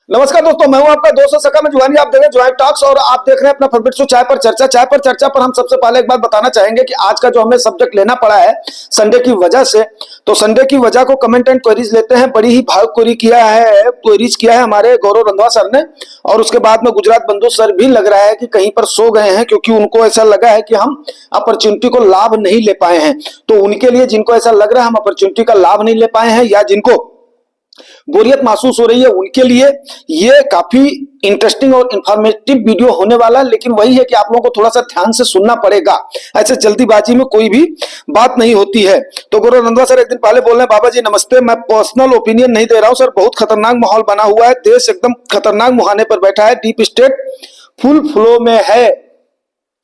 नमस्कार दोस्तों, मैं हूं आपका दोस्त सका में जुहानी। आप देख रहे हैं जुहानी टॉक्स और आप देख रहे हैं अपना फेवरेट शो चाय पर चर्चा। चाय पर चर्चा पर हम सबसे पहले एक बात बताना चाहेंगे कि आज का जो हमें सब्जेक्ट लेना पड़ा है संडे की वजह से, तो संडे की वजह को कमेंट एंड क्वेरीज लेते हैं। बड़ी ही भावुक क्वेरीज किया है हमारे गौरव रंधवा सर ने, और उसके बाद में गुजरात बंधु सर भी लग रहा है कि कहीं पर सो गए हैं, क्योंकि उनको ऐसा लगा है कि हम अपॉर्चुनिटी को लाभ नहीं ले पाए हैं। तो उनके लिए, जिनको ऐसा लग रहा है हम अपॉर्चुनिटी का लाभ नहीं ले पाए हैं या जिनको बोरियत महसूस हो रही है, उनके लिए ये काफी इंटरेस्टिंग और इंफॉर्मेटिव वीडियो होने वाला है। लेकिन वही है कि आप लोगों को थोड़ा सा ध्यान से सुनना पड़ेगा, ऐसे जल्दीबाजी में कोई भी बात नहीं होती है। तो गौरव रंधवा सर एक दिन पहले बोल रहे हैं, बाबा जी नमस्ते, मैं पर्सनल ओपिनियन नहीं दे रहा हूं सर, बहुत खतरनाक माहौल बना हुआ है, देश एकदम खतरनाक मुहाने पर बैठा है, डीप स्टेट फुल फ्लो में है।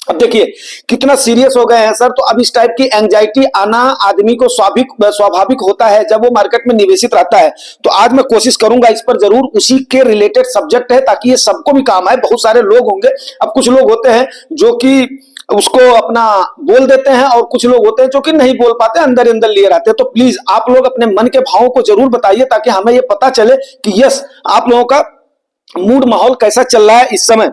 अब देखिए कितना सीरियस हो गए हैं सर। तो अब इस टाइप की एंजाइटी आना आदमी को स्वाभाविक होता है जब वो मार्केट में निवेशित रहता है। तो आज मैं कोशिश करूंगा इस पर, जरूर उसी के रिलेटेड सब्जेक्ट है ताकि ये सबको भी काम आए। बहुत सारे लोग होंगे, अब कुछ लोग होते हैं जो कि उसको अपना बोल देते हैं और कुछ लोग होते हैं जो कि नहीं बोल पाते, अंदर अंदर लिए रहते हैं। तो प्लीज आप लोग अपने मन के भावों को जरूर बताइए ताकि हमें ये पता चले कि यस आप लोगों का मूड माहौल कैसा चल रहा है इस समय।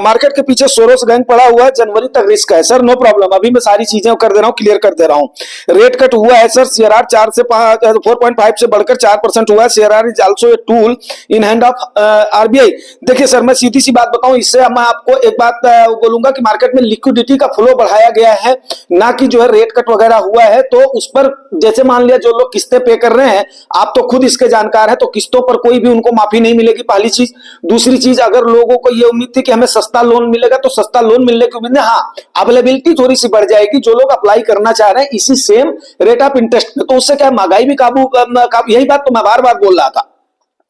मार्केट के पीछे सोरोस गैंग पड़ा हुआ है, जनवरी तक रिस्क है सर, नो प्रॉब्लम। अभी मैं सारी चीजें कर दे रहा हूं, क्लियर कर दे रहा हूं। रेट कट हुआ है सर, सीआरआर 4.5 से बढ़कर 4% हुआ है। CRR is also a tool in hand of RBI. देखिए सर, मैं सीधी सी बात बताऊं, इससे मैं आपको एक बात बोलूंगा कि मार्केट में लिक्विडिटी का फ्लो बढ़ाया गया है, ना कि जो है रेट कट वगैरह हुआ है। तो उस पर जैसे मान लिया जो लोग किस्तें पे कर रहे हैं, आप तो खुद इसके जानकार हैं, तो किस्तों पर कोई भी उनको माफी नहीं मिलेगी, पहली चीज। दूसरी चीज, अगर लोगों को ये उम्मीद थी कि हमें सस्ता लोन मिलेगा, तो सस्ता लोन मिलने की उम्मीद है, हाँ अवेलेबिलिटी थोड़ी सी बढ़ जाएगी। जो लोग अप्लाई करना चाह रहे हैं इसी सेम रेट ऑफ इंटरेस्ट में, तो उससे क्या महंगाई भी काबू, यही बात तो मैं बार बार बोल रहा था,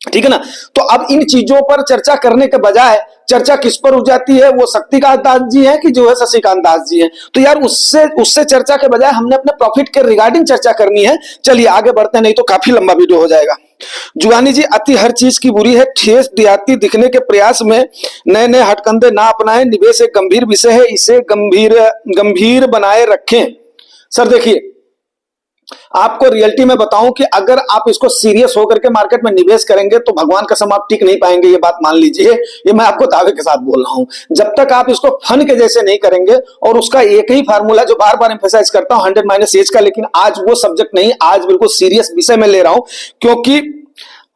ठीक है ना। तो अब इन चीजों पर चर्चा करने के बजाय चर्चा किस पर हो जाती है, वो शक्तिकांत दास जी हैं कि जो है शशिकांत दास जी हैं। तो यार उससे चर्चा के बजाय हमने अपने प्रॉफिट के रिगार्डिंग चर्चा करनी है। चलिए आगे बढ़ते हैं, नहीं तो काफी लंबा वीडियो हो जाएगा। जुगानी जी, अति हर चीज की बुरी है, ठेस देहाती दिखने के प्रयास में नए नए हटकंडे ना अपनाएं, निवेश एक गंभीर विषय है, इसे गंभीर बनाए रखें। सर देखिए, आपको रियलिटी में बताऊं कि अगर आप इसको सीरियस होकर के मार्केट में निवेश करेंगे तो भगवान कसम आप टिक नहीं पाएंगे, ये बात मान लीजिए। ये मैं आपको दावे के साथ बोल रहा हूं। जब तक आप इसको फन के जैसे नहीं करेंगे, और उसका एक ही फार्मूला जो बार बार एम्फेसाइज करता हूं, 100 - एज का, लेकिन आज वो सब्जेक्ट नहीं, आज बिल्कुल सीरियस विषय में ले रहा हूं। क्योंकि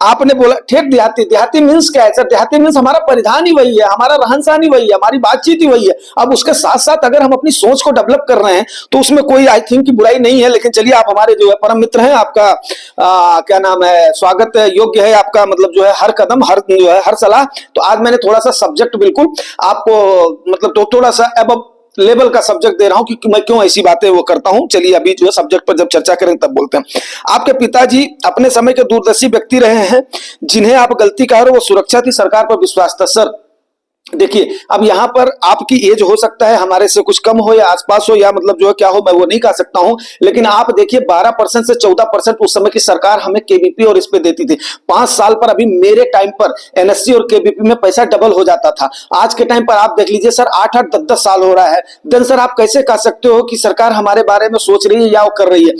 आपने बोला ठेठ देहाती, देहाती मीन्स क्या है सर? देहाती मीन्स हमारा परिधान ही वही है, हमारा रहन सहन ही वही है, हमारी बातचीत ही वही है। अब उसके साथ साथ अगर हम अपनी सोच को डेवलप कर रहे हैं तो उसमें कोई आई थिंक की बुराई नहीं है। लेकिन चलिए, आप हमारे जो है परम मित्र हैं, आपका क्या नाम है, स्वागत योग्य है आपका, मतलब जो है हर कदम, हर जो है हर सलाह। तो आज मैंने थोड़ा सा सब्जेक्ट बिल्कुल आपको मतलब तो थोड़ा सा अब लेवल का सब्जेक्ट दे रहा हूं कि मैं क्यों ऐसी बातें वो करता हूं। चलिए अभी जो है सब्जेक्ट पर जब चर्चा करें तब बोलते हैं। आपके पिताजी अपने समय के दूरदर्शी व्यक्ति रहे हैं, जिन्हें आप गलती कह रहे हो वो सुरक्षा थी, सरकार पर विश्वास था। सर देखिए, अब यहां पर आपकी एज हो सकता है हमारे से कुछ कम हो या आसपास हो, या मतलब जो है क्या हो, मैं वो नहीं कह सकता हूं। लेकिन आप देखिए 12% से 14% उस समय की सरकार हमें केबीपी और इस पे देती थी। 5 साल पर, अभी मेरे टाइम पर एनएससी और केबीपी में पैसा डबल हो जाता था। आज के टाइम पर आप देख लीजिए सर, 8-8, 10-10 साल हो रहा है। देन सर आप कैसे कह सकते हो कि सरकार हमारे बारे में सोच रही है या वो कर रही है?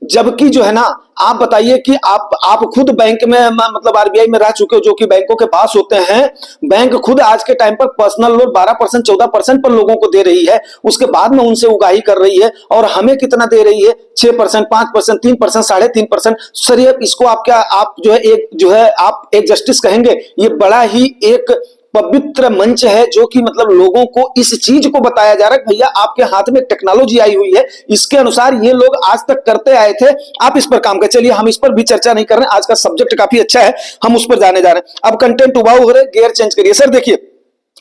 जबकि जो है ना, आप बताइए कि आप खुद बैंक में मतलब आरबीआई में रह चुके हो, जो कि बैंकों के पास होते हैं। बैंक खुद आज के टाइम पर पर्सनल लोन 12%, 14% पर लोगों को दे रही है, उसके बाद में उनसे उगाही कर रही है, और हमें कितना दे रही है? 6%, 5%, 3%, 3.5%। सर ये इसको आप क्या, आप जो है आप एक जस्टिस कहेंगे? ये बड़ा ही एक पवित्र मंच है जो कि मतलब लोगों को इस चीज को बताया जा रहा है, भैया आपके हाथ में टेक्नोलॉजी आई हुई है, इसके अनुसार ये लोग आज तक करते आए थे, आप इस पर काम करें। चलिए हम इस पर भी चर्चा नहीं कर रहे हैं, आज का सब्जेक्ट काफी अच्छा है, हम उस पर जाने जा रहे हैं। अब कंटेंट उबाऊ हो रहे, गियर चेंज करिए। सर देखिए,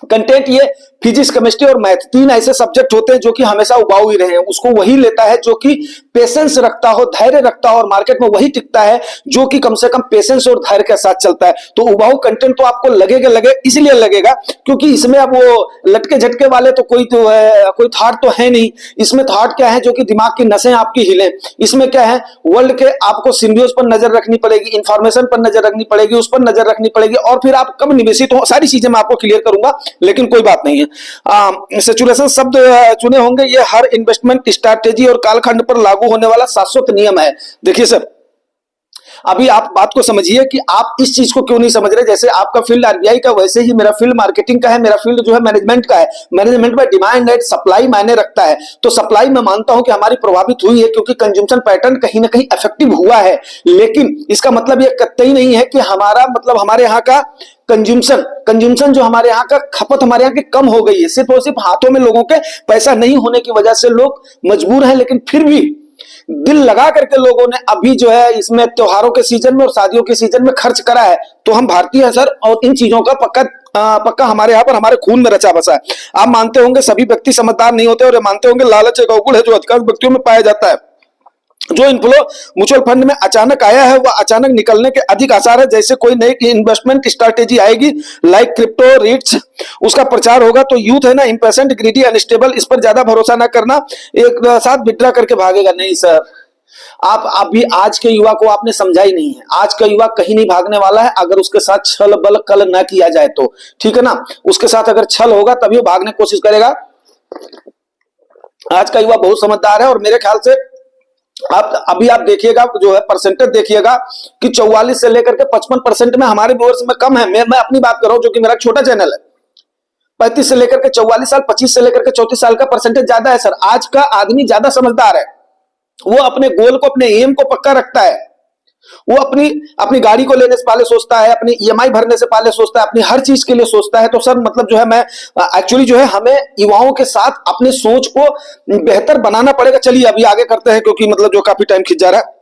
कंटेंट ये फिजिक्स, केमिस्ट्री और मैथ, 3 ऐसे सब्जेक्ट होते हैं जो कि हमेशा उबाऊ ही रहे हैं। उसको वही लेता है जो कि पेशेंस रखता हो, धैर्य रखता हो, और मार्केट में वही टिकता है जो कि कम से कम पेशेंस और धैर्य के साथ चलता है। तो उबाऊ कंटेंट तो आपको लगेगा इसलिए लगेगा क्योंकि इसमें अब वो लटके झटके वाले तो कोई थॉट तो है नहीं। इसमें थॉट क्या है? जो कि दिमाग की नसें आपकी हिले। इसमें क्या है? वर्ल्ड के आपको सिनेरियोज पर नजर रखनी पड़ेगी, इंफॉर्मेशन पर नजर रखनी पड़ेगी, उस पर नजर रखनी पड़ेगी, और फिर आप कब निवेशित हो, सारी चीजें मैं आपको क्लियर करूंगा। लेकिन कोई बात नहीं है। सैचुरेशन शब्द चुने होंगे, ये हर इन्वेस्टमेंट स्ट्रैटेजी और कालखंड पर लागू होने वाला शाश्वत नियम है। देखिए सर, अभी आप बात को समझिए कि आप इस चीज को क्यों नहीं समझ रहे। जैसे आपका फील्ड आरबीआई का, वैसे ही मेरा फील्ड मार्केटिंग का है, मेरा फील्ड जो है मैनेजमेंट का है। मैनेजमेंट में डिमांड एंड सप्लाई मायने रखता है। तो सप्लाई में मानता हूं कि हमारी प्रभावित हुई है, क्योंकि कंज्यूमशन पैटर्न कहीं ना कहीं इफेक्टिव हुआ है। लेकिन इसका मतलब ये कतई नहीं है कि हमारा मतलब हमारे यहाँ का कंज्यूमशन जो हमारे यहाँ का खपत हमारे यहाँ की कम हो गई है। सिर्फ और सिर्फ हाथों में लोगों के पैसा नहीं होने की वजह से लोग मजबूर हैं, लेकिन फिर भी दिल लगा करके लोगों ने अभी जो है इसमें त्योहारों के सीजन में और शादियों के सीजन में खर्च करा है। तो हम भारतीय हैं सर, और इन चीजों का पक्का हमारे यहाँ पर हमारे खून में रचा बसा है। आप मानते होंगे सभी व्यक्ति समझदार नहीं होते, और मानते होंगे लालच एक अवगुण है जो अधिकांश व्यक्तियों में पाया जाता है। जो इनफ्लो म्यूचुअल फंड में अचानक आया है, वह अचानक निकलने के अधिक आसार है। जैसे कोई नई इन्वेस्टमेंट स्ट्रैटेजी आएगी लाइक क्रिप्टो रिट्स, उसका प्रचार होगा तो यूथ है ना, इंपेशेंट, ग्रीडी, अनस्टेबल, इस पर ज्यादा भरोसा ना करना, एक साथ विड्रा करके भागेगा। नहीं सर, आप अभी आज के युवा को आपने समझा ही नहीं है। आज का युवा कहीं नहीं भागने वाला है, अगर उसके साथ छल बल कल न किया जाए तो। ठीक है ना, उसके साथ अगर छल होगा तभी वो भागने की कोशिश करेगा। आज का युवा बहुत समझदार है, और मेरे ख्याल से आप देखिएगा जो है परसेंटेज देखिएगा कि 44 से लेकर के 55% में हमारे व्यूअर्स में कम है। मैं अपनी बात कर रहा हूं, जो कि मेरा छोटा चैनल है। 35 से लेकर के 44 साल, 25 से लेकर के 34 साल का परसेंटेज ज्यादा है सर। आज का आदमी ज्यादा समझदार है, वो अपने गोल को, अपने एम को पक्का रखता है। वो अपनी गाड़ी को लेने से पहले सोचता है, अपनी ईएमआई भरने से पहले सोचता है, अपनी हर चीज के लिए सोचता है। तो सर मतलब जो है मैं एक्चुअली जो है हमें युवाओं के साथ अपने सोच को बेहतर बनाना पड़ेगा। चलिए अभी आगे करते हैं, क्योंकि मतलब जो काफी टाइम खींच जा रहा है।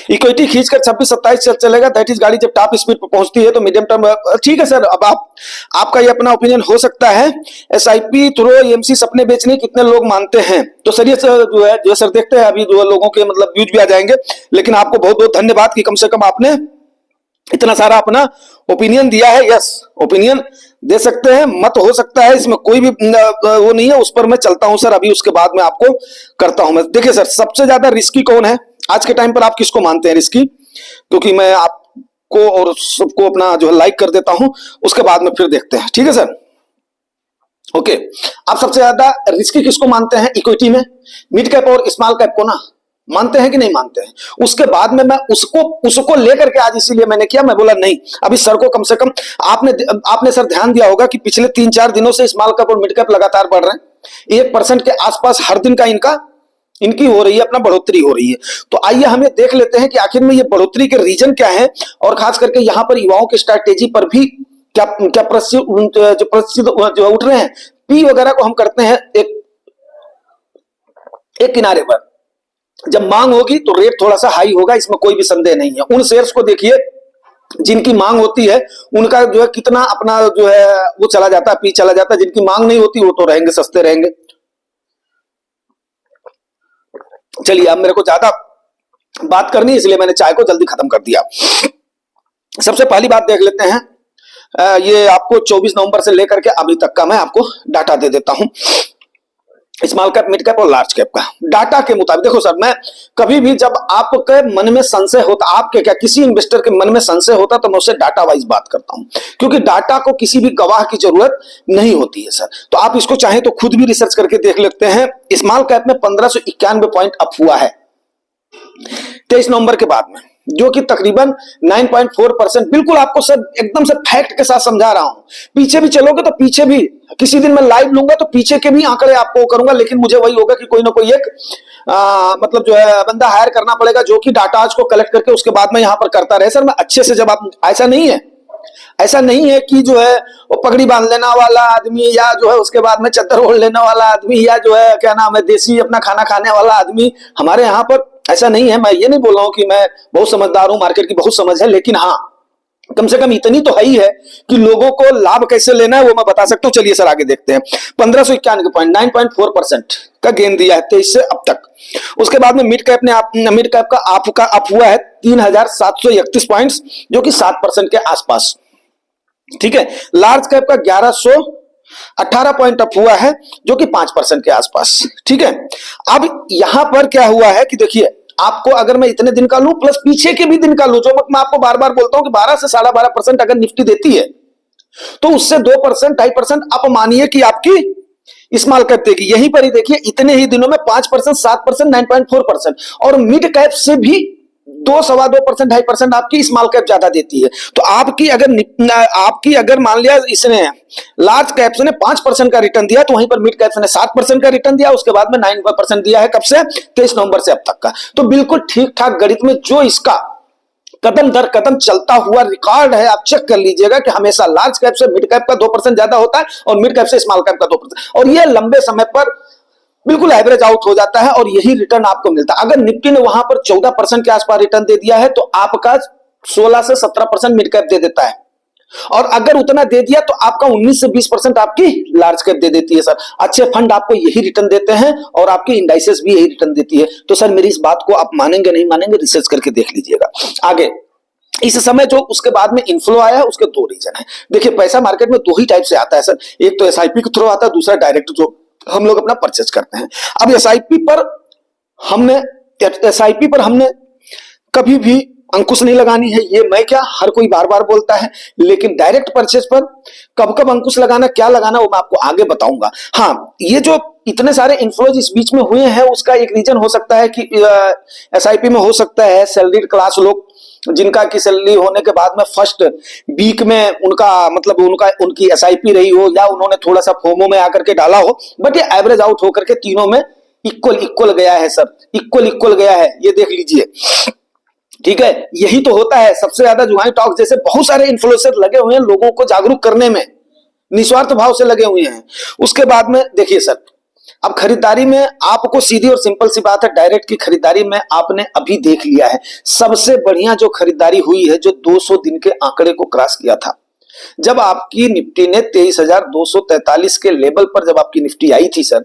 इक्विटी खींचकर 26-27 चलेगा, दैट इज गाड़ी जब टॉप स्पीड पर पहुंचती है तो मीडियम टर्म। ठीक है सर, अब आपका ये अपना ओपिनियन हो सकता है। एसआईपी थ्रू एमसी सपने बेचने कितने लोग मानते हैं? तो सर ये जो है सर देखते हैं, अभी जो लोगों के मतलब व्यूज भी आ जाएंगे। लेकिन आपको बहुत बहुत धन्यवाद कि कम से कम आपने इतना सारा अपना ओपिनियन दिया है। यस, ओपिनियन दे सकते हैं, मत हो सकता है, इसमें कोई भी वो नहीं है। उस पर मैं चलता हूं सर, अभी उसके बाद में आपको करता हूं। मैं देखिए सर, सबसे ज्यादा रिस्की कौन है आज के टाइम पर? आप किसको मानते हैं रिस्की? क्योंकि मैं आपको और सबको अपना जो है लाइक कर देता हूं, उसके बाद में फिर देखते हैं। ठीक है सर, ओके। आप सबसे ज्यादा रिस्की किसको मानते हैं इक्विटी में? मिड कैप और स्मॉल कैप को ना, मानते हैं कि नहीं मानते हैं? उसके बाद में मैं उसको लेकर के आज इसीलिए मैंने किया, मैं बोला नहीं अभी सर को कम से कम आपने सर ध्यान दिया होगा कि पिछले 3-4 दिनों से स्मॉल कैप और मिड कैप लगातार बढ़ रहे हैं। 1% के आसपास हर दिन का इनकी हो रही है, अपना बढ़ोतरी हो रही है। तो आइए हमें देख लेते हैं कि आखिर में ये बढ़ोतरी के रीजन क्या है, और खास करके यहां पर युवाओं की स्ट्रैटेजी पर भी क्या प्रश्न जो उठ रहे हैं। पी वगैरह को हम करते हैं एक किनारे पर। जब मांग होगी तो रेट थोड़ा सा हाई होगा, इसमें कोई भी संदेह नहीं है। उन शेयर्स को देखिए जिनकी मांग होती है, उनका जो है कितना अपना जो है वो चला जाता है, पी चला जाता है। जिनकी मांग नहीं होती वो तो रहेंगे, सस्ते रहेंगे। चलिए, अब मेरे को ज्यादा बात करनी है, इसलिए मैंने चाय को जल्दी खत्म कर दिया। सबसे पहली बात देख लेते हैं, ये आपको 24 नवंबर से लेकर के अभी तक का मैं आपको डाटा दे देता हूं, स्मॉल कैप, मिड कैप और लार्ज कैप का डाटा के मुताबिक। देखो सर, मैं कभी भी जब आपके मन में संशय होता, आपके क्या किसी इन्वेस्टर के मन में संशय होता, तो मैं उससे डाटा वाइज बात करता हूं, क्योंकि डाटा को किसी भी गवाह की जरूरत नहीं होती है सर। तो आप इसको चाहें तो खुद भी रिसर्च करके देख लेते हैं। स्मॉल कैप में 1591 पॉइंट अप हुआ है 23 नवंबर के बाद में, जो कि तकरीबन 9.4%। बिल्कुल आपको सर एकदम से फैक्ट के साथ समझा रहा हूं। पीछे भी चलोगे तो पीछे भी किसी दिन मैं लाइव लूंगा तो पीछे के भी आंकड़े आपको करूंगा, लेकिन मुझे वही होगा कि कोई ना कोई एक मतलब जो है बंदा हायर करना पड़ेगा, जो कि डाटाज को कलेक्ट करके उसके बाद में यहां पर करता रहे। सर मैं अच्छे से, जब आप ऐसा नहीं है कि जो है वो पगड़ी बांध लेना वाला आदमी, या जो है उसके बाद में चद्दर ओढ़ लेने वाला आदमी, या जो है क्या नाम है देसी अपना खाना खाने वाला आदमी। हमारे यहाँ पर ऐसा नहीं है। मैं ये नहीं बोल रहा हूं कि मैं बहुत समझदार हूं, मार्केट की बहुत समझ है, लेकिन हाँ कम से कम इतनी तो है ही है कि लोगों को लाभ कैसे लेना है वो मैं बता सकता हूं। चलिए सर आगे देखते हैं। 1591 पॉइंट 9.4% का गेन दिया है 23 से अब तक। उसके बाद में मिड कैप का अप हुआ है 3731 पॉइंट्स, जो कि 7% के आसपास। ठीक है, लार्ज कैप का 1118 पॉइंट अप हुआ है, जो कि 5% के आसपास। ठीक है, अब यहां पर क्या हुआ है कि देखिए, आपको अगर मैं इतने दिन का लूं प्लस पीछे के भी दिन का लूं, जो मैं आपको बार बार बोलता हूं कि 12 से 12.5% अगर निफ्टी देती है तो उससे 2%, 2.5% अप मानिए कि आपकी स्मॉल कैप देगी। यहीं पर ही देखिए, इतने ही दिनों में 5%, 7%, 9.4%। और मिड कैप से भी 2-2.25%, 2.5% आपकी स्मॉल कैप ज्यादा देती है। तो आपकी अगर मान लिया इसने लार्ज कैप्स ने 5% का रिटर्न दिया, तो वहीं पर मिड कैप्स ने 7% का रिटर्न दिया, उसके बाद में 9% दिया है। कब से? 23 नवंबर से अब तक का। तो बिल्कुल ठीक ठाक गणित में जो इसका कदम दर कदम चलता हुआ रिकॉर्ड है, आप चेक कर लीजिएगा कि हमेशा लार्ज कैप से मिड कैप का 2% ज्यादा होता है और मिड कैप से स्मॉल कैप का 2%, और यह लंबे समय पर बिल्कुल एवरेज आउट हो जाता है और यही रिटर्न आपको मिलता है। अगर निफ्टी ने वहां पर 14% के आसपास रिटर्न दे दिया है, तो आपका 16 से 17% मिड कैप दे देता है, और अगर उतना दे दिया तो आपका 19 से 20% आपकी लार्ज कैप दे देती है। सर, अच्छे फंड आपको यही रिटर्न देते हैं और आपकी इंडाइसेस भी यही रिटर्न देती है। तो सर, मेरी इस बात को आप मानेंगे नहीं मानेंगे, रिसर्च करके देख लीजिएगा। आगे इस समय जो उसके बाद में इनफ्लो आया, उसके दो रीजन है। देखिए, पैसा मार्केट में दो ही टाइप से आता है सर, एक तो एसआईपी के थ्रू आता है, दूसरा डायरेक्ट जो हम लोग अपना परचेज करते हैं। अब एसआईपी पर हमने कभी भी अंकुश नहीं लगानी है, ये मैं क्या हर कोई बार बार बोलता है, लेकिन डायरेक्ट परचेज पर कब कब अंकुश लगाना, क्या लगाना, वो मैं आपको आगे बताऊंगा। हाँ, ये जो इतने सारे इन्फ्लोज इस बीच में हुए हैं, उसका एक रीजन हो सकता है कि एसआईपी में हो सकता है सैलरीड क्लास लोग, जिनका की सैलरी होने के बाद में फर्स्ट वीक में उनकी एसआईपी रही हो, या उन्होंने थोड़ा सा फोमो में आकर के डाला हो, बट ये एवरेज आउट होकर के तीनों में इक्वल गया है सर, इक्वल गया है, ये देख लीजिए। ठीक है, यही तो होता है। सबसे ज्यादा जुहानी टॉक्स जैसे बहुत सारे इन्फ्लुएंसर लगे हुए हैं लोगों को जागरूक करने में, निस्वार्थ भाव से लगे हुए हैं। उसके बाद में देखिए सर, अब खरीदारी में आपको सीधी और सिंपल सी बात है, डायरेक्ट की खरीदारी में आपने अभी देख लिया है, सबसे बढ़िया जो खरीदारी हुई है, जो 200 दिन के आंकड़े को क्रॉस किया था, जब आपकी निफ्टी ने 23,243 के लेवल पर जब आपकी निफ्टी आई थी सर,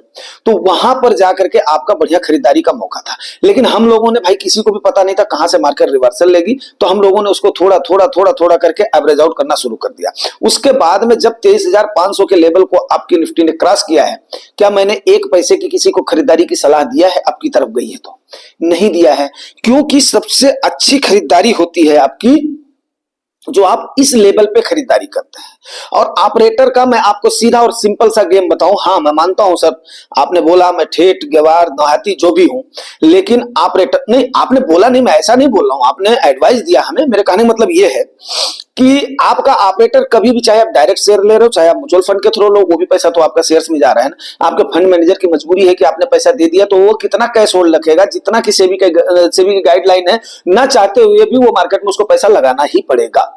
तो वहां पर जाकर के आपका बढ़िया खरीदारी का मौका था। लेकिन हम लोगों ने, भाई किसी को भी पता नहीं था कहां से मार्केट रिवर्सल लेगी, तो हम लोगों ने उसको थोड़ा करके एवरेज आउट करना शुरू कर दिया। उसके बाद में जब 23,500 के लेवल को आपकी निफ्टी ने क्रॉस किया है, क्या मैंने एक पैसे की किसी को खरीदारी की सलाह दिया है आपकी तरफ गई है? तो नहीं दिया है, क्योंकि सबसे अच्छी खरीदारी होती है आपकी जो आप इस लेवल पे खरीदारी करते हैं। और ऑपरेटर का मैं आपको सीधा और सिंपल सा गेम बताऊं, हाँ मैं मानता हूं सर, आपने बोला मैं ठेठ गवार देहाती जो भी हूं, लेकिन ऑपरेटर नहीं, आपने बोला नहीं, मैं ऐसा नहीं बोल रहा हूं, आपने एडवाइस दिया हमें। मेरे कहने का मतलब ये है कि आपका ऑपरेटर कभी भी, चाहे आप डायरेक्ट शेयर ले रहे हो, चाहे आप म्यूचुअल फंड के थ्रू लो, वो भी पैसा तो आपका शेयर्स में जा रहा है ना। आपके फंड मैनेजर की मजबूरी है कि आपने पैसा दे दिया, तो वो कितना कैश होल्ड रखेगा, जितना की सेबी की गाइडलाइन है, ना चाहते हुए भी वो मार्केट में उसको पैसा लगाना ही पड़ेगा।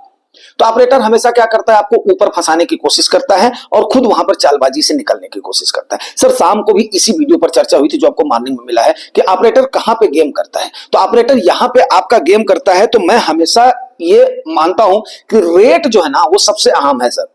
तो ऑपरेटर हमेशा क्या करता है, आपको ऊपर फंसाने की कोशिश करता है और खुद वहां पर चालबाजी से निकलने की कोशिश करता है। सर, शाम को भी इसी वीडियो पर चर्चा हुई थी जो आपको मॉर्निंग में मिला है, कि ऑपरेटर कहां पे गेम करता है। तो ऑपरेटर यहां पे आपका गेम करता है, तो मैं हमेशा ये मानता हूं कि रेट जो है ना, वो सबसे अहम है सर।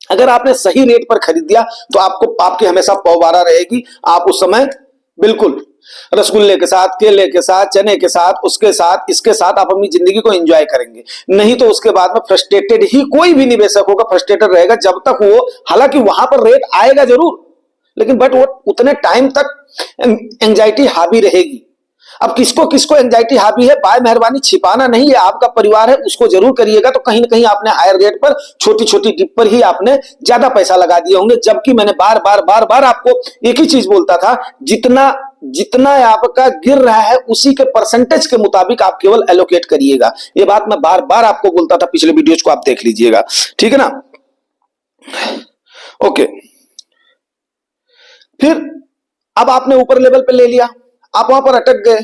अगर आपने सही रेट पर खरीद दिया तो आपकी हमेशा पौबारा रहेगी। आप उस समय बिल्कुल रसगुल्ले के साथ, केले के साथ, चने के साथ, उसके साथ, इसके साथ आप अपनी जिंदगी को एंजॉय करेंगे। नहीं तो उसके बाद में फ्रस्ट्रेटेड ही कोई भी निवेशक होगा, फ्रस्ट्रेटेड रहेगा जब तक वो, हालांकि वहां पर रेट आएगा जरूर, लेकिन बट वो उतने टाइम तक एंजाइटी हावी रहेगी। अब किसको किसको एंजाइटी हावी है, बाय मेहरबानी छिपाना नहीं है, आपका परिवार है, उसको जरूर करिएगा। तो कहीं ना कहीं आपने हायर रेट पर, छोटी छोटी डिप पर ही आपने ज्यादा पैसा लगा दिए होंगे। जबकि मैंने बार बार आपको एक ही चीज बोलता था, जितना आपका गिर रहा है उसी के परसेंटेज के मुताबिक आप केवल एलोकेट करिएगा। ये बात मैं बार बार आपको बोलता था, पिछले वीडियोज को आप देख लीजिएगा, ठीक है ना। ओके, फिर अब आपने ऊपर लेवल पे ले लिया, आप वहां पर अटक गए,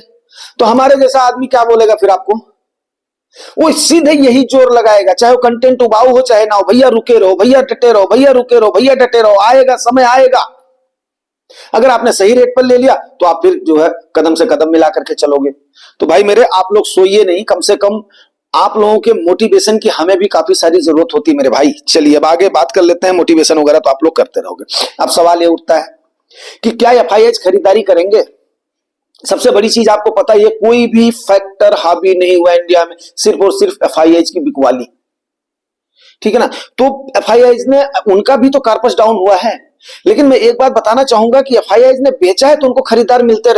तो हमारे जैसा आदमी क्या बोलेगा फिर आपको? वो सीधे यही जोर लगाएगा, चाहे वो कंटेंट उबाऊ हो चाहे ना हो, भैया रुके रहो, भैया डटे रहो, भैया रुके रहो, भैया डटे रहो, आएगा समय आएगा। अगर आपने सही रेट पर ले लिया तो आप फिर जो है कदम से कदम मिला करके चलोगे। तो भाई मेरे, आप लोग सोइए नहीं, कम से कम आप लोगों के मोटिवेशन की हमें भी काफी सारी जरूरत होती है मेरे भाई। चलिए अब आगे बात कर लेते हैं, मोटिवेशन वगैरह तो आप लोग करते रहोगे। अब सवाल ये उठता है कि क्या एफआईआई खरीदारी करेंगे? सबसे बड़ी चीज आपको पता है, कोई भी फैक्टर हावी नहीं हुआ इंडिया में, सिर्फ और सिर्फ एफआईआई की बिकवाली, ठीक है ना। तो एफआईआई ने, उनका भी तो कार्पस डाउन हुआ है, लेकिन मैं एक बात बताना चाहूंगा कि एफआईआई ने बेचा है तो उनको खरीदार मिलते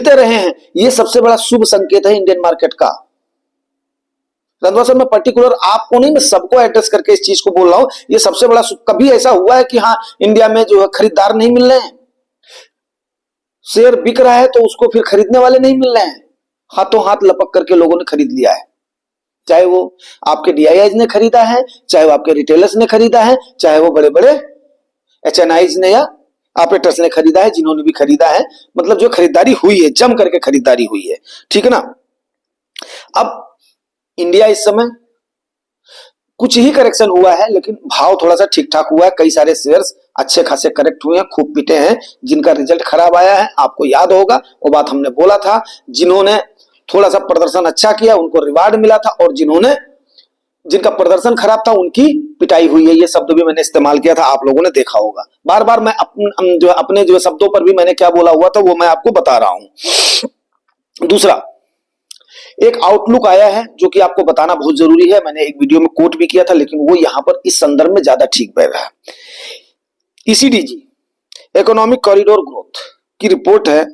रहे हैं। ये सबसे बड़ा शुभ संकेत है इंडियन मार्केट का। रंधवा सर, मैं पर्टिकुलर आपको नहीं, मैं सबको एड्रेस करके इस चीज को बोल रहा हूं। ये सबसे बड़ा, कभी ऐसा हुआ है कि हाँ इंडिया में जो है खरीदार नहीं मिल रहे हैं, शेयर बिक रहा है तो उसको फिर खरीदने वाले नहीं मिल रहे हैं? हाथों हाथ लपक करके लोगों ने खरीद लिया है। चाहे वो आपके डीआईआईज ने खरीदा है, चाहे वो आपके रिटेलर्स ने खरीदा है, चाहे वो बड़े बड़े एचएनआईज ने या ऑपरेटर्स ने खरीदा है, जिन्होंने भी खरीदा है, मतलब जो खरीदारी हुई है, जम करके खरीदारी हुई है, ठीक है ना। अब इंडिया इस समय कुछ ही करेक्शन हुआ है, लेकिन भाव थोड़ा सा ठीक ठाक हुआ है। कई सारे शेयर्स अच्छे खासे करेक्ट हुए हैं, खूब पिटे हैं, जिनका रिजल्ट खराब आया है। आपको याद होगा वो बात हमने बोला था, जिन्होंने थोड़ा सा प्रदर्शन अच्छा किया उनको रिवार्ड मिला था, और जिनका प्रदर्शन खराब था उनकी पिटाई हुई है। ये शब्द भी मैंने इस्तेमाल किया था, आप लोगों ने देखा होगा। बार बार मैं अपने जो शब्दों पर भी मैंने क्या बोला हुआ था वो मैं आपको बता रहा हूं। दूसरा, एक आउटलुक आया है जो कि आपको बताना बहुत जरूरी है। मैंने एक वीडियो में कोट भी किया था, लेकिन वो यहां पर इस संदर्भ में ज्यादा ठीक बैठ रहा है। ईसीडीजी, इकोनॉमिक कॉरिडोर ग्रोथ की रिपोर्ट है।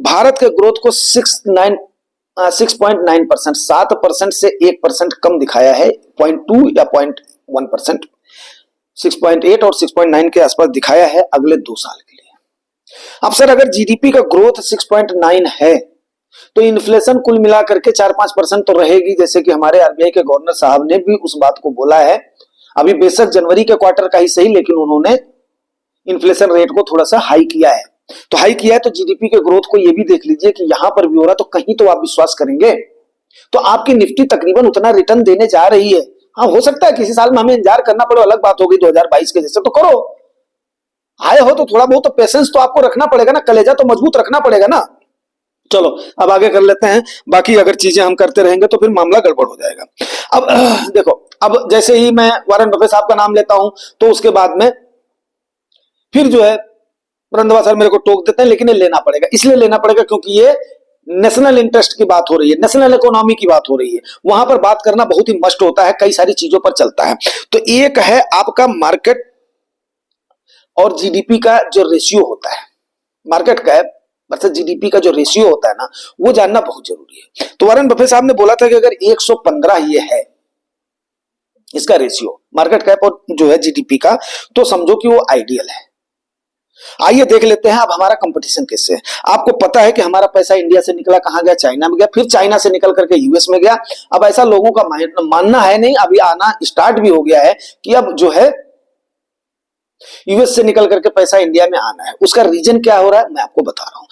भारत के ग्रोथ को 6.9%, 7% से 1% कम दिखाया है, 0.2 या 0.1%, 6.8 और 6.9 के आसपास दिखाया है अगले 2 साल के लिए। अब सर, अगर जीडीपी का ग्रोथ 6.9 है तो इन्फ्लेशन कुल मिलाकर के 4-5% तो रहेगी, जैसे कि हमारे आरबीआई के गवर्नर साहब ने भी उस बात को बोला है। अभी बेशक जनवरी के क्वार्टर का ही सही, लेकिन उन्होंने इन्फ्लेशन रेट को थोड़ा सा हाई किया है। तो हाई किया है तो जीडीपी के ग्रोथ को ये भी देख लीजिए कि यहां पर भी हो रहा, तो कहीं तो आप विश्वास करेंगे। तो आपकी निफ्टी तकरीबन उतना रिटर्न देने जा रही है। हाँ, हो सकता है किसी साल में हमें इंतजार करना पड़े, अलग बात होगी, 2022 के जैसे, तो करो। आए हो तो थोड़ा बहुत तो पेशेंस तो आपको रखना पड़ेगा ना, कलेजा तो मजबूत रखना पड़ेगा ना। चलो अब आगे कर लेते हैं, बाकी अगर चीजें हम करते रहेंगे तो फिर मामला गड़बड़ हो जाएगा। अब देखो, अब जैसे ही मैं वारेन बफेट साहब का नाम लेता हूं तो उसके बाद में फिर जो है रंधवा सर मेरे को टोक देते हैं, लेकिन ये लेना पड़ेगा। इसलिए लेना पड़ेगा क्योंकि ये नेशनल इंटरेस्ट की बात हो रही है, नेशनल इकोनॉमी की बात हो रही है, वहां पर बात करना बहुत ही मस्ट होता है, कई सारी चीजों पर चलता है। तो एक है आपका मार्केट और जीडीपी का जो रेशियो होता है, मार्केट कैप वर्सेस जीडीपी का जो रेशियो होता है ना, वो जानना बहुत जरूरी है। तो वारेन बफेट साहब ने बोला था कि अगर 115 ये है इसका रेशियो मार्केट कैप और जो है जीडीपी का, तो समझो कि वो आइडियल है। आइए देख लेते हैं अब हमारा कंपटीशन कैसे है। आपको पता है कि हमारा पैसा इंडिया से निकला कहां गया, चाइना में गया, फिर चाइना से निकल करके यूएस में गया। अब ऐसा लोगों का मानना है नहीं, अभी आना स्टार्ट भी हो गया है कि अब जो है यूएस से निकल करके पैसा इंडिया में आना है। उसका रीजन क्या हो रहा है मैं आपको बता रहा हूं।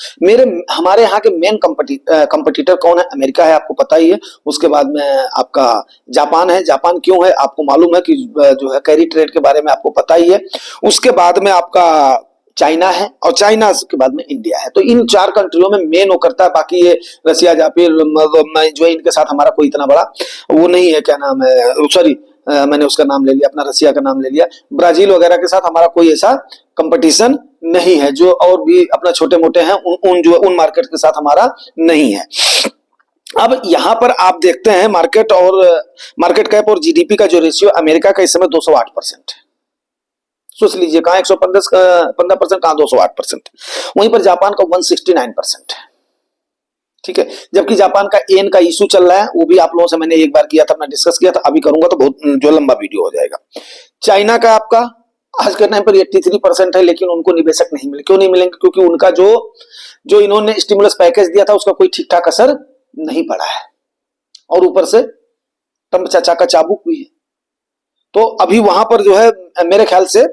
हमारे यहाँ के मेन कंपटीटर कौन है? अमेरिका है, आपको पता ही है। उसके बाद में आपका जापान है। जापान क्यों है? आपको मालूम है कि जो है कैरी ट्रेड के बारे में आपको पता ही है। उसके बाद में आपका चाइना है, और चाइना के बाद में इंडिया है। तो इन 4 कंट्रियों में मेन वो करता है। बाकी ये रसिया जापान जो है, इनके साथ हमारा कोई इतना बड़ा वो नहीं है, क्या नाम है, सॉरी मैंने उसका नाम ले लिया, अपना रसिया का नाम ले लिया। ब्राजील वगैरह के साथ हमारा कोई ऐसा कंपटीशन नहीं है। जो और भी अपना छोटे मोटे हैं उन मार्केट के साथ हमारा नहीं है। अब यहां पर आप देखते हैं मार्केट कैप और जीडीपी का जो रेशियो अमेरिका का इस समय 208% है। सोच लीजिए, कहां 115%, कहां 208%। वहीं पर जापान का 169% है। ठीक है, जबकि जापान का एन का इशू चल रहा है, वो भी आप लोगों से मैंने एक बार किया था, अपना डिस्कस किया था, अभी करूंगा तो बहुत जो लंबा वीडियो हो जाएगा। चाइना का आपका आज के टाइम पर 83% है, लेकिन उनको निवेशक नहीं मिले। क्यों नहीं मिलेंगे? क्योंकि उनका जो इन्होंने स्टिमुलस पैकेज दिया था उसका कोई ठीक ठाक असर नहीं पड़ा है, और ऊपर से ट्रंप चाचा का चाबुक भी है। तो अभी वहां पर जो है मेरे ख्याल से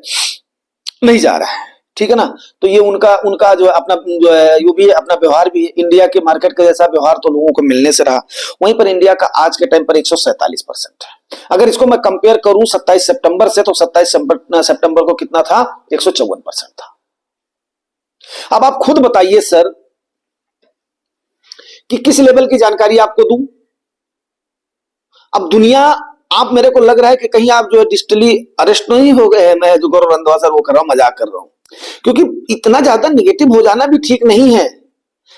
नहीं जा रहा है। ठीक है ना। तो ये उनका जो है अपना जो है यू भी अपना व्यवहार भी इंडिया के मार्केट का जैसा व्यवहार तो लोगों को मिलने से रहा। वहीं पर इंडिया का आज के टाइम पर 147% है। अगर इसको मैं कंपेयर करूं 27 सितंबर से, तो 27 सितंबर को कितना था? 154% था। अब आप खुद बताइए सर कि किस लेवल की जानकारी आपको दूं। अब दुनिया, आप मेरे को लग रहा है कि कहीं आप जो है डिजिटली अरेस्ट नहीं हो गए हैं। मैं जो गौरव रंधावा सर वो कर रहा हूं, मजाक कर रहा हूं, क्योंकि इतना ज्यादा निगेटिव हो जाना भी ठीक नहीं है।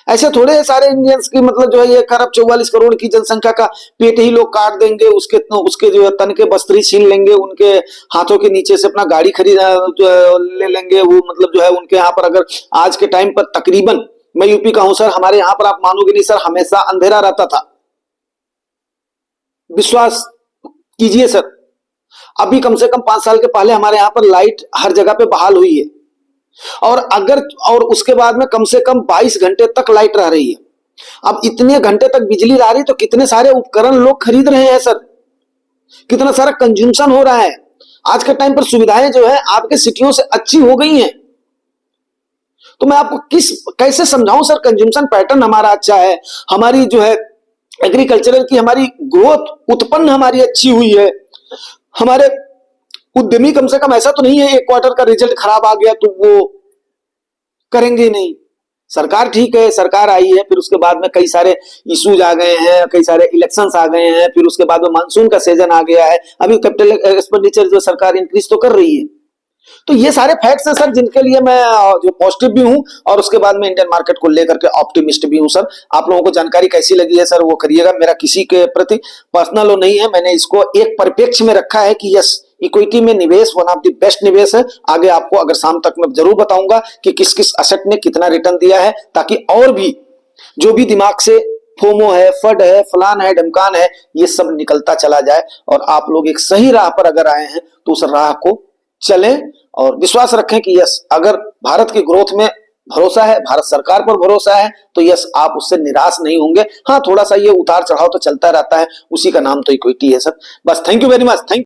ऐसे थोड़े सारे इंडियंस की मतलब जो है 1 अरब 44 करोड़ की जनसंख्या का पेट ही लोग काट देंगे, उसके जो है तन के बस्त्री छीन लेंगे, उनके हाथों के नीचे से अपना गाड़ी खरीद ले लेंगे। वो मतलब जो है उनके यहाँ पर अगर आज के टाइम पर तकरीबन, मैं यूपी का हूं सर, हमारे यहाँ पर आप मानोगे नहीं सर, हमेशा अंधेरा रहता था। विश्वास कीजिए सर, अभी कम से कम 5 साल के पहले हमारे यहाँ पर लाइट हर जगह पे बहाल हुई है, और उसके बाद में कम से कम 22 घंटे तक लाइट रह रही है। अब इतने घंटे तक बिजली आ रही तो कितने सारे उपकरण लोग खरीद रहे हैं सर, कितना सारा कंज्यूमशन हो रहा है। आज के टाइम पर सुविधाएं जो है आपके सिटियों से अच्छी हो गई हैं। तो मैं आपको कैसे समझाऊं सर, कंज्यूमशन पैटर्न हमारा अच्छा है, हमारी जो है एग्रीकल्चरल की हमारी ग्रोथ उत्पन्न हमारी अच्छी हुई है, हमारे उद्यमी कम से कम ऐसा तो नहीं है एक क्वार्टर का रिजल्ट खराब आ गया तो वो करेंगे नहीं। सरकार ठीक है, सरकार आई है, फिर उसके बाद में कई सारे इश्यूज आ गए हैं, कई सारे इलेक्शंस आ गए हैं, फिर उसके बाद में मानसून का सीजन आ गया है, अभी कैपिटल एक्सपेंडिचर जो सरकार इंक्रीज तो कर रही है। तो ये सारे फैक्ट्स हैं सर जिनके लिए मैं जो पॉजिटिव भी हूं और उसके बाद में इंडियन मार्केट को लेकर के ऑप्टिमिस्ट भी हूं सर। आप लोगों को जानकारी कैसी लगी है सर वो करिएगा, मेरा किसी के प्रति पर्सनल वो नहीं है, मैंने इसको एक परिप्रेक्ष्य में रखा है कि यस इक्विटी में निवेश वन ऑफ द बेस्ट निवेश है। आगे आपको अगर शाम तक मैं जरूर बताऊंगा कि किस किस एसेट ने कितना रिटर्न दिया है, ताकि और भी जो भी दिमाग से फोमो है, फड है, फलान है, ढमकान है, ये सब निकलता चला जाए और आप लोग एक सही राह पर अगर आए हैं तो उस राह को चलें और विश्वास रखें कि यस अगर भारत की ग्रोथ में भरोसा है, भारत सरकार पर भरोसा है, तो यस आप उससे निराश नहीं होंगे। हाँ, थोड़ा सा ये उतार चढ़ाव तो चलता रहता है, उसी का नाम तो इक्विटी है सर। बस thank you very much. Thank